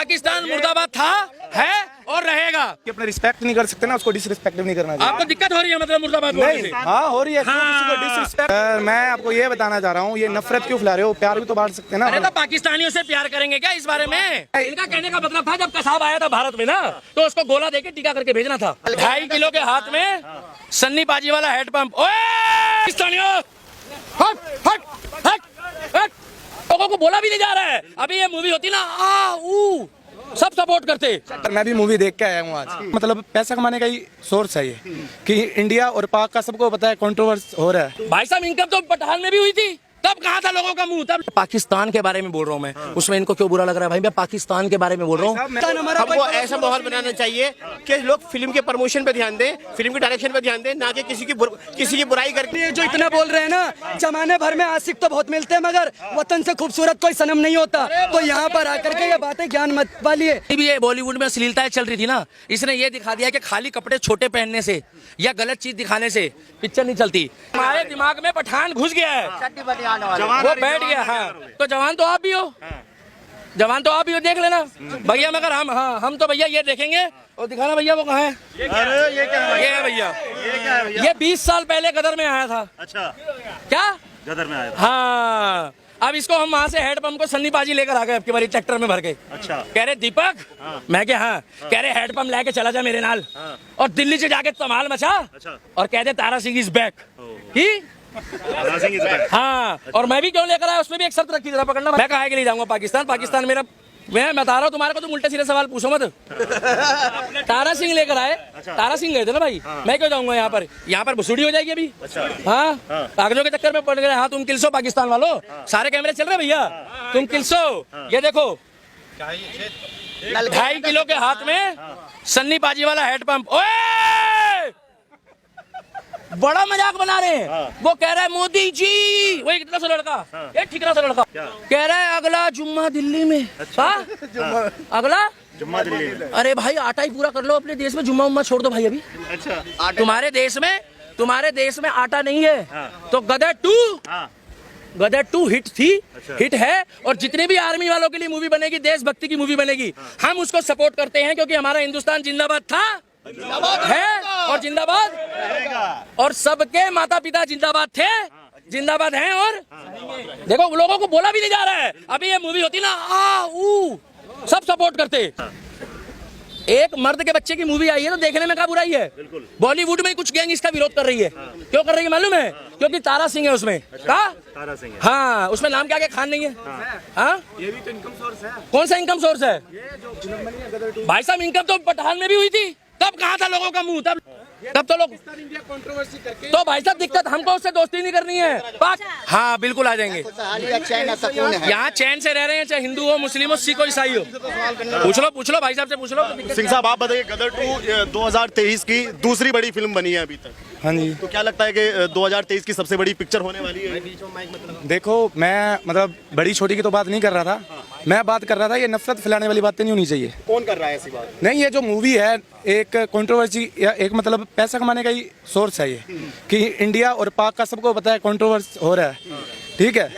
पाकिस्तान मुर्दाबाद था, है और रहेगा। अपने रिस्पेक्ट नहीं कर सकते ना, उसको डिसरिस्पेक्ट नहीं करना चाहिए। आपको दिक्कत हो रही है मतलब मुर्दाबाद बोलने से? हाँ हो रही है। हाँ। किसी को डिसरिस्पेक्ट। मैं आपको ये बताना चाह रहा हूँ, ये नफरत क्यों फैला रहे हो? प्यार भी तो बांट सकते हैं ना। अरे तो पाकिस्तानियों से प्यार करेंगे क्या इस बारे में? इनका कहने का मतलब था जब कसाब आया था भारत में ना, तो उसको गोला देके टीका करके भेजना था। 2.5 किलो के हाथ में सन्नी पाजी वाला हेड पंप। ओए पाकिस्तानियों, हट हट हट हट। लोगों को बोला भी नहीं जा रहा है। अभी ये मूवी होती ना सब सपोर्ट करते। मैं भी मूवी देख के आया हूँ आज। मतलब पैसा कमाने का ही सोर्स है ये, कि इंडिया और पाक का सबको पता है कंट्रोवर्स हो रहा है। भाई साहब इनकम तो पठान में भी हुई थी, तब कहा था लोगों का मुंह? तब पाकिस्तान के बारे में बोल रहा हूँ मैं, उसमें इनको क्यों बुरा लग रहा है? भाई मैं पाकिस्तान के बारे में बोल रहा हूँ। हमको ऐसा माहौल बनाना चाहिए कि लोग फिल्म के प्रमोशन पे ध्यान दें, फिल्म के डायरेक्शन पे ध्यान दें, ना कि किसी की बुराई करके। जो इतना बोल रहे हैं ना, जमाने भर में आशिक तो बहुत मिलते हैं मगर वतन से खूबसूरत कोई सनम नहीं होता। तो यहाँ पर आकर के ये बातें ज्ञान मत वाली है। ये बॉलीवुड में अश्लीलताएं चल रही थी ना, इसने ये दिखा दिया कि खाली कपड़े छोटे पहनने से या गलत चीज दिखाने से पिक्चर नहीं चलती। हमारे दिमाग में पठान घुस गया है, वो बैठ गया। हाँ तो जवान तो आप भी हो, जवान तो आप भी हो, देख लेना भैया। मगर हम तो भैया ये देखेंगे और दिखाना भैया वो कहाँ है। अरे ये क्या है? ये है भैया, ये क्या है भैया? ये 20 साल पहले गदर में आया था। अच्छा, क्या गदर में आया था? हाँ, अब इसको हम वहाँ से हेड पंप को सन्नी बाजी लेकर आ गए आपकी बारी ट्रैक्टर में भर के। अच्छा, कह रहे दीपक, मैं क्या? हाँ, कह रहे हेड पंप लेके चला जा मेरे नाल। और दिल्ली से जाके धमाल मचा। अच्छा। और कहते तारा सिंह इज बैक ही। हाँ, और मैं भी क्यों लेकर आया, उसमें भी एक शर्त रखी जरा पकड़ना। मैं कहा के लिए जाऊंगा पाकिस्तान? पाकिस्तान मेरा, मैं बता रहा हूँ तुम्हारे को, तुम उल्टे सीधे सवाल पूछो मत। तारा सिंह लेकर आए। तारा सिंह गए थे ना भाई। मैं क्यों जाऊंगा यहाँ पर? यहाँ पर भुसुड़ी हो जाएगी अभी। हाँ, कागजों के चक्कर में पड़ गए। हाँ तुम किल्सो पाकिस्तान वालों, सारे कैमरे चल रहे भैया, तुम किल्सो। ये देखो 2.5 किलो के हाथ में सन्नी पाजी वाला हेड पंप। ओए बड़ा मजाक बना रहे हैं। वो कह रहा है मोदी जी, वो कितना सा लड़का, एक ठिकरा सा लड़का कह रहा है अगला जुम्मा दिल्ली में। अगला जुम्मा दिल्ली में। अरे भाई आटा ही पूरा कर लो अपने देश में, जुम्मा उम्मा छोड़ दो भाई अभी। अच्छा, तुम्हारे देश में आटा नहीं है। तो गदर 2 हिट थी। हिट है, और जितने भी आर्मी वालों के लिए मूवी बनेगी, देशभक्ति की मूवी बनेगी, हम उसको सपोर्ट करते हैं, क्योंकि हमारा हिंदुस्तान जिंदाबाद था, है और जिंदाबाद, और सबके माता पिता जिंदाबाद थे, जिंदाबाद हैं। और देखो लोगों को बोला भी नहीं जा रहा है। अभी ये मूवी होती ना सब सपोर्ट करते। एक मर्द के बच्चे की मूवी आई है तो देखने में क्या बुराई है? बॉलीवुड में कुछ गैंग इसका विरोध कर रही है। क्यों कर रही है मालूम है? क्योंकि तारा सिंह है उसमें। तारा सिंह है। हाँ, उसमें नाम क्या खान नहीं है। हाँ, ये भी तो इनकम सोर्स है। कौन सा इनकम सोर्स है? ये जो फिल्म बनी है गदर 2। भाई साहब इनकम तो पठान में भी हुई थी, तब कहा था लोगों का मुंह? तब तो लोग इंडिया कंट्रोवर्सी करके। तो भाई साहब दिक्कत हमको उससे दोस्ती नहीं करनी है। हाँ बिल्कुल आ जाएंगे। यहाँ चैन से रह रहे हैं, चाहे हिंदू हो, मुस्लिम हो, सिख हो, ईसाई हो। पूछ लो भाई साहब से पूछ लो। सिंह साहब आप बताइए, गदर 2 2023 की दूसरी बड़ी फिल्म बनी है अभी तक। हाँ जी, तो क्या लगता है कि 2023 की सबसे बड़ी पिक्चर होने वाली है? देखो मैं मतलब बड़ी छोटी की तो बात नहीं कर रहा था। मैं बात कर रहा था ये नफरत फैलाने वाली बातें नहीं होनी चाहिए। कौन कर रहा है ऐसी बात? नहीं, ये जो मूवी है एक कंट्रोवर्सी या एक मतलब पैसा कमाने का ही सोर्स है ये, कि इंडिया और पाक का सबको पता है कंट्रोवर्स हो रहा है। ठीक है,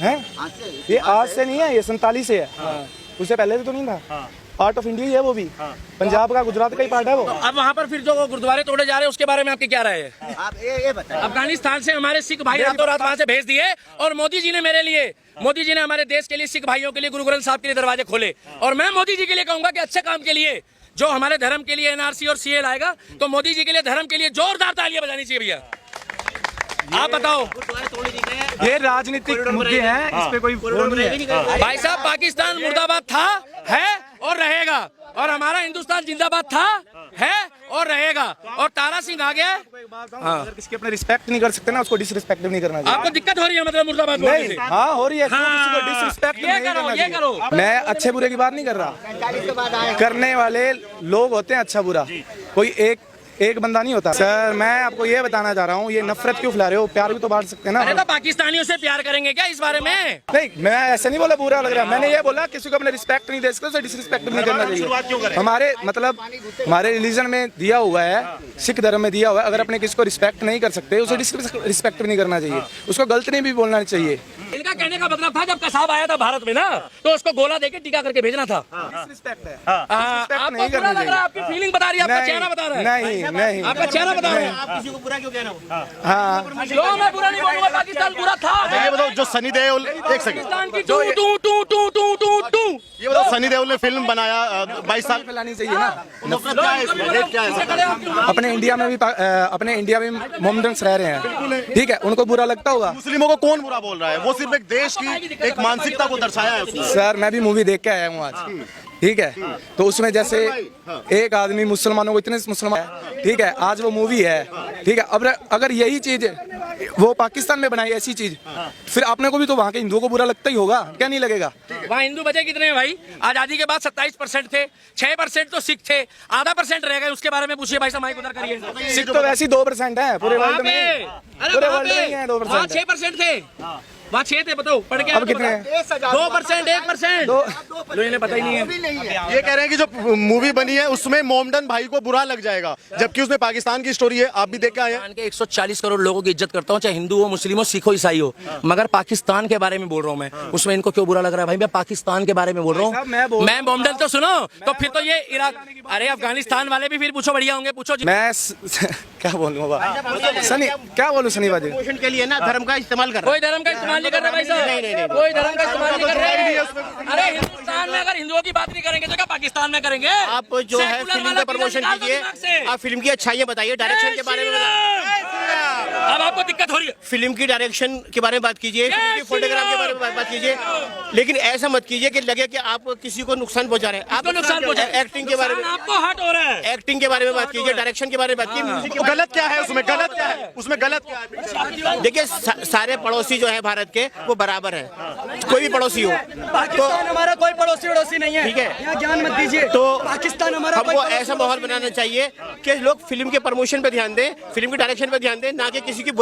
हैं? ये आज से नहीं है, ये 47 से है। उससे पहले से तो नहीं था। पार्ट ऑफ इंडिया ही है वो भी। पंजाब का, गुजरात का ही पार्ट है वो। अब वहाँ पर फिर जो गुरुद्वारे तोड़े जा रहे हैं उसके बारे में आपकी क्या राय है? आप ये बताइए। अफगानिस्तान से हमारे सिख भाई रातों रात वहाँ से भेज दिए, और मोदी जी ने हमारे देश के लिए, सिख भाइयों के लिए, गुरु ग्रंथ साहब के लिए दरवाजे खोले। और मैं मोदी जी के लिए कहूंगा कि अच्छे काम के लिए, जो हमारे धर्म के लिए एनआरसी और सीए लाएगा, तो मोदी जी के लिए, धर्म के लिए जोरदार तालियां बजानी चाहिए भैया। आप बताओ। ये राजनीतिक मुद्दे हैं, इस पे कोई वो नहीं है। भाई साहब पाकिस्तान मुर्दाबाद था, है और रहेगा, और हमारा हिंदुस्तान जिंदाबाद था, है और रहेगा। और तारा सिंह आ गया। अगर किसी की अपने रिस्पेक्ट नहीं कर सकते ना, उसको डिसरिस्पेक्ट नहीं करना चाहिए। आपको दिक्कत हो रही है मतलब मुर्दाबाद बोलने से? हाँ हो रही है। हाँ, किसी को डिसरिस्पेक्ट नहीं करना ये करो। चाहिए। मैं अच्छे बुरे की बात नहीं कर रहा, करने वाले लोग होते हैं अच्छा बुरा, कोई एक बंदा नहीं होता। सर मैं आपको ये बताना चाह रहा हूँ, ये नफरत क्यों फैला रहे हो? प्यार भी तो बांट सकते हैं ना। अरे तो पाकिस्तानियों से प्यार करेंगे क्या इस बारे में? नहीं, मैं ऐसे नहीं बोला बुरा लग रहा है। मैंने ये बोला किसी को अपने रिस्पेक्ट नहीं दे सकते, उसे डिसरिस्पेक्ट नहीं करना चाहिए। हमारे मतलब हमारे रिलीजन में दिया हुआ है, सिख धर्म में दिया हुआ है, अगर अपने किसी को रिस्पेक्ट नहीं कर सकते, उसे डिसरिस्पेक्ट भी नहीं करना चाहिए, उसको गलत नहीं भी बोलना चाहिए। का कहने का मतलब था जब कसाब आया था भारत में ना तो उसको गोला देके टीका करके भेजना था। आपको बुरा लग रहा है, आपकी फीलिंग बता रही है, आपका चेहरा बता रहा है। नहीं आपका चेहरा बता रहा है। आप किसी को बुरा क्यों कह रहे हो? हाँ लो मैं बुरा नहीं बोलूंगा, पाकिस्तान बुरा था। ये बताओ जो सनी देओल, एक सेकंड, पाकिस्तान की टू टू टू टू टू टू टू ये बताओ सनी देओल ने फिल्म बनाया 22 साल फैलानी चाहिए ना। नफरत क्या है इसमें? रेट क्या है इसमें? अपने इंडिया में भी मोहम्मदन्स रह रहे हैं, ठीक है, उनको बुरा लगता होगा। मुस्लिमों को कौन बुरा बोल रहा है? वो सिर्फ एक देश की एक मानसिकता को दर्शाया है उसने। सर मैं भी मूवी देख के आया हूँ आज, ठीक है, तो उसमें जैसे एक आदमी मुसलमानों को इतने मुसलमान, ठीक है, आज वो मूवी है, ठीक है, अब अगर यही चीज वो पाकिस्तान में बनाई ऐसी चीज, फिर आपने को भी तो वहाँ के हिंदुओं को बुरा लगता ही होगा, क्या नहीं लगेगा? वहाँ हिंदू बचे कितने हैं भाई? आजादी के बाद 27% थे, 6% तो सिख थे, आधा % रह गए, उसके बारे में पूछिए भाई साहब, माइक उधर करिए। सिख तो वैसे ही 2% है पूरे वर्ल्ड में, अरे पूरे वहाँ वर्ल्ड में ही है 2%। 6% थे, वहाँ 6 थे, बताओ पढ़ के अब कितने हैं? 2%, 1%, लोगों ने पता ही नहीं है। ये कह रहे हैं कि जो मूवी बनी है उसमें मोमडन भाई को बुरा लग जाएगा, जबकि उसमें पाकिस्तान की स्टोरी है। आप भी देख के आए हैं। पाकिस्तान के 140 करोड़ लोगों की इज्जत करता हूँ, चाहे हिंदू हो, मुस्लिम हो, सिख हो, ईसाई हो, मगर पाकिस्तान के बारे में बोल रहा हूँ मैं, उसमें इनको क्यों बुरा लग रहा है भाई? मैं पाकिस्तान के बारे में बोल रहा हूँ, मैं मोमडन तो सुनो, तो फिर तो ये इराक, अरे अफगानिस्तान वाले भी फिर पूछो, बढ़िया होंगे, पूछो। मैं क्या बोलूँ सनी, क्या बोलूँ सनी बाजी? प्रमोशन के लिए ना धर्म का इस्तेमाल कर रहा कोई धर्म का इस्तेमाल नहीं कर रहा भाई साहब, कोई धर्म का इस्तेमाल नहीं कर रहे। अरे हिंदुस्तान में अगर हिंदुओं की बात नहीं करेंगे तो क्या पाकिस्तान में करेंगे? आप जो है फिल्म का प्रमोशन कीजिए, आप फिल्म की अच्छाइयाँ बताइए, डायरेक्शन के बारे में अब आपको दिक्कत हो रही है, फिल्म की डायरेक्शन के बारे में बात कीजिए, फिल्म की फोटोग्राफ के बारे में बात कीजिए, लेकिन ऐसा मत कीजिए कि लगे कि आप किसी को नुकसान पहुंचा रहे हैं। आपको नुकसान पहुंचा, एक्टिंग के बारे में, आपको हर्ट हो रहा है, एक्टिंग के बारे में बात कीजिए, डायरेक्शन के बारे में बात कीजिए, म्यूजिक के गलत क्या है उसमें? गलत क्या है उसमें? गलत क्या है? देखिए सारे पड़ोसी जो है भारत के वो बराबर है, कोई भी पड़ोसी हो। पाकिस्तान हमारा कोई पड़ोसी नहीं है, ठीक है, यहाँ ज्ञान मत दीजिए। तो पाकिस्तान हमारा हमको ऐसा माहौल बनाना चाहिए कि लोग फिल्म के प्रमोशन पे ध्यान दें, फिल्म के डायरेक्शन पे ध्यान दें, ना कि किसी की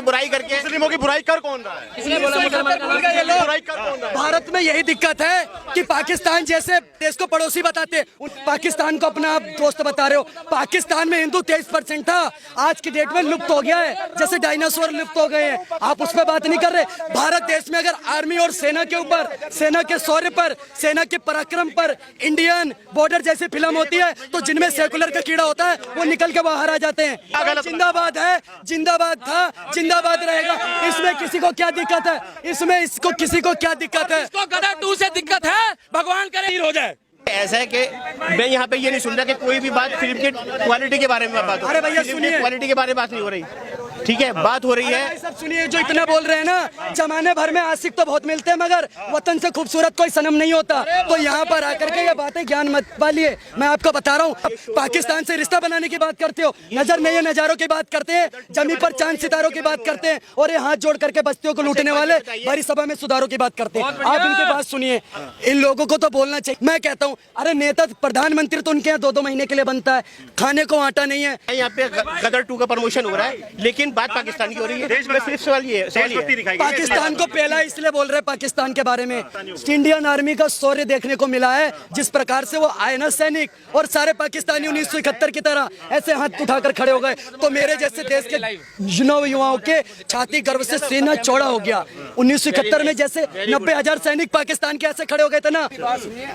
बुराई करके। मुस्लिमों की बुराई कर कौन रहा है? इसलिए बोला मुसलमान का ये लोग बुराई कर कौन रहा है? भारत में यही दिक्कत है कि पाकिस्तान जैसे देश को पड़ोसी बताते, पाकिस्तान को अपना आप दोस्त बता रहे हो। पाकिस्तान में हिंदू 23% था, आज की डेट में लुप्त हो गया है, जैसे डायनासोर लुप्त हो गए हैं। आप उस पर बात नहीं कर रहे। भारत देश में अगर आर्मी और सेना के ऊपर, सेना के शौर्य पर, सेना के पराक्रम पर इंडियन बॉर्डर जैसी फिल्म होती है तो जिनमें सेकुलर का कीड़ा होता है वो निकल के बाहर आ जाते हैं। जिंदाबाद है, जिंदाबाद था, जिंदाबाद रहेगा। इसमें किसी को क्या दिक्कत है? इसमें इसको किसी को क्या दिक्कत है? इसको गदर 2 से दिक्कत है, भगवान करे हीर हो जाए। ऐसा है कि मैं यहाँ पे ये नहीं सुन रहा कि कोई भी बात फिल्म की क्वालिटी के बारे में बात हो। अरे भैया फिल्म सुनिए। की क्वालिटी के बारे में बात नहीं हो रही, ठीक है, बात हो रही है। सब सुनिए, जो इतना बोल रहे हैं ना, जमाने भर में आशिक तो बहुत मिलते हैं मगर वतन से खूबसूरत कोई सनम नहीं होता। तो यहाँ पर आकर के ये बातें ज्ञान मत पालिए, मैं आपको बता रहा हूँ। पाकिस्तान से रिश्ता बनाने की बात करते हो, नजर नहीं है नजारों की बात करते हैं, जमीन पर चांद सितारों की बात करते हैं, और ये हाथ जोड़ करके बस्तियों को लूटने वाले बड़ी सभा में सुधारों की बात करते हैं। आप इनकी बात सुनिए, इन लोगों को तो बोलना चाहिए। मैं कहता हूँ, अरे नेता प्रधानमंत्री तो उनके यहाँ 2-2 महीने के लिए बनता है, खाने को आटा नहीं है। यहाँ पे गदर 2 का प्रमोशन हो रहा है, लेकिन बात पाकिस्तान की हो रही है। सिर्फ सवाल ये है, पाकिस्तान को पहला इसलिए बोल रहे हैं पाकिस्तान के बारे में, इंडियन आर्मी का शौर्य देखने को मिला है, जिस प्रकार से वो आए ना सैनिक, और सारे पाकिस्तानी 1971 की तरह ऐसे हाथ उठाकर खड़े हो गए। तो मेरे जैसे देश के युवाओं के छाती गर्व से सीना चौड़ा हो गया। 1971 में जैसे 90,000 सैनिक पाकिस्तान के ऐसे खड़े हो गए थे ना।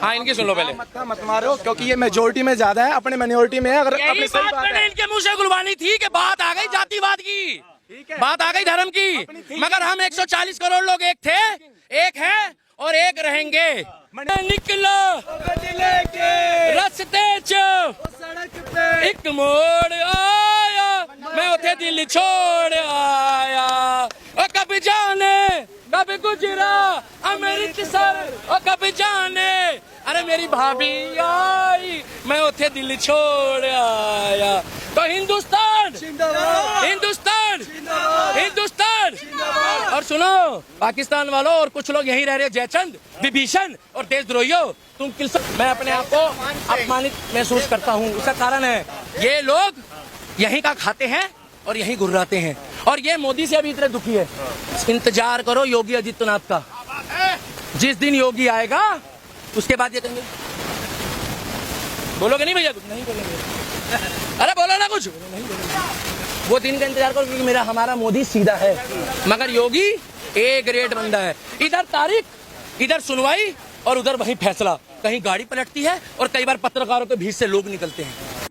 हाँ, इनकी सुन लो पहले। मत मारो, क्योंकि ये मेजोरिटी में ज्यादा है, अपने माइनॉरिटी में है। अगर यही अपनी सही बात बात मैंने है। इनके मुंह से गुलवानी थी कि बात आ गई जातिवाद की, बात आ गई धर्म की, मगर हम 140 करोड़ लोग एक थे, एक है और एक रहेंगे। निकलो रस्ते च एक मोड़ आया, मैं उठे दिल छोड़ आया, और कभी जाने कभी गुजरा अमृतसर, और कभी जाने अरे मेरी भाभी आई, मैं उठे दिल छोड़ आया। तो हिंदुस्तान हिंदुस्तान हिंदुस्तान। और सुनो पाकिस्तान वालों, और कुछ लोग यहीं रह रहे, जयचंद, विभीषण और देशद्रोहियों, तुम मैं अपने आप को अपमानित महसूस करता हूँ। इसका कारण है ये लोग यहीं का खाते हैं और यहीं गुर्राते हैं, और ये मोदी से अभी इतने दुखी है। इंतजार करो योगी आदित्यनाथ का, जिस दिन योगी आएगा उसके बाद ये कहेंगे। बोलोगे नहीं भैया? कुछ नहीं बोलेंगे। अरे बोलो ना कुछ, नहीं बोलेंगे। वो दिन का इंतजार करो, क्योंकि हमारा मोदी सीधा है, मगर योगी ए ग्रेड बंदा है। इधर तारीख, इधर सुनवाई और उधर वहीं फैसला। कहीं गाड़ी पलटती है और कई बार पत्रकारों के बीच से लोग निकलते हैं।